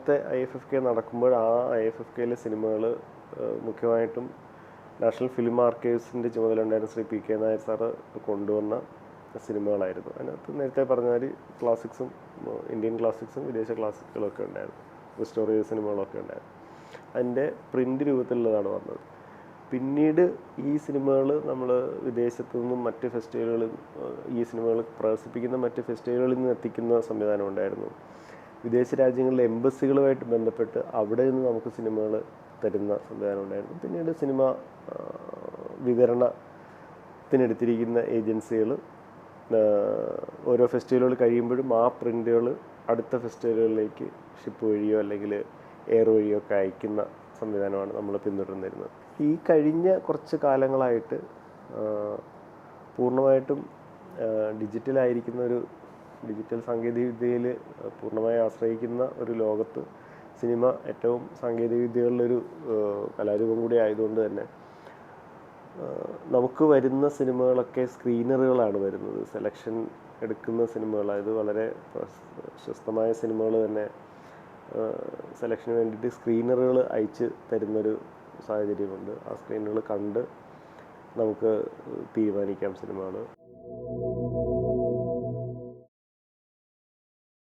അന്നത്തെ IFFK നടക്കുമ്പോൾ ആ IFFKയിലെ സിനിമകൾ മുഖ്യമായിട്ടും നാഷണൽ ഫിലിം ആർക്കൈവ്സിൻ്റെ ചുമതല ഉണ്ടായിരുന്ന ശ്രീ PK നായർ സാറ് കൊണ്ടുവന്ന സിനിമകളായിരുന്നു. അതിനകത്ത് നേരത്തെ പറഞ്ഞാൽ ക്ലാസിക്സും ഇന്ത്യൻ ക്ലാസിക്സും വിദേശ ക്ലാസിക്കുകളൊക്കെ ഉണ്ടായിരുന്നു, റിസ്റ്റോർ ചെയ്ത സിനിമകളൊക്കെ ഉണ്ടായിരുന്നു. അതിൻ്റെ പ്രിൻ്റ് രൂപത്തിലുള്ളതാണ് വന്നത്. പിന്നീട് ഈ സിനിമകൾ നമ്മൾ വിദേശത്തു നിന്നും മറ്റ് ഫെസ്റ്റിവലുകളിൽ ഈ സിനിമകൾ പ്രദർശിപ്പിക്കുന്ന മറ്റ് ഫെസ്റ്റിവലുകളിൽ നിന്ന് എത്തിക്കുന്ന സംവിധാനം ഉണ്ടായിരുന്നു. വിദേശ രാജ്യങ്ങളിലെ എംബസികളുമായിട്ട് ബന്ധപ്പെട്ട് അവിടെ നിന്ന് നമുക്ക് സിനിമകൾ തരുന്ന സംവിധാനം ഉണ്ടായിരുന്നു. പിന്നീട് സിനിമ വിതരണത്തിനെടുത്തിരിക്കുന്ന ഏജൻസികൾ ഓരോ ഫെസ്റ്റിവലുകൾ കഴിയുമ്പോഴും ആ പ്രിൻ്റുകൾ അടുത്ത ഫെസ്റ്റിവലുകളിലേക്ക് ഷിപ്പ് വഴിയോ അല്ലെങ്കിൽ എയർ വഴിയോ ഒക്കെ അയക്കുന്ന സംവിധാനമാണ് നമ്മൾ പിന്തുടർന്നിരുന്നത്. ഈ കഴിഞ്ഞ കുറച്ച് കാലങ്ങളായിട്ട് പൂർണ്ണമായിട്ടും ഡിജിറ്റൽ സാങ്കേതികവിദ്യയിൽ പൂർണ്ണമായി ആശ്രയിക്കുന്ന ഒരു ലോകത്ത് സിനിമ ഏറ്റവും സാങ്കേതികവിദ്യകളിലൊരു കലാരൂപം കൂടി ആയതുകൊണ്ട് തന്നെ നമുക്ക് വരുന്ന സിനിമകളൊക്കെ സ്ക്രീനറുകളാണ് വരുന്നത്. സെലക്ഷൻ എടുക്കുന്ന സിനിമകൾ, അതായത് വളരെ പ്രശസ്തമായ സിനിമകൾ തന്നെ സെലക്ഷന് വേണ്ടിയിട്ട് സ്ക്രീനറുകൾ അയച്ച് തരുന്നൊരു സാഹചര്യമുണ്ട്. ആ സ്ക്രീനുകൾ കണ്ട് നമുക്ക് തീരുമാനിക്കാം സിനിമകൾ.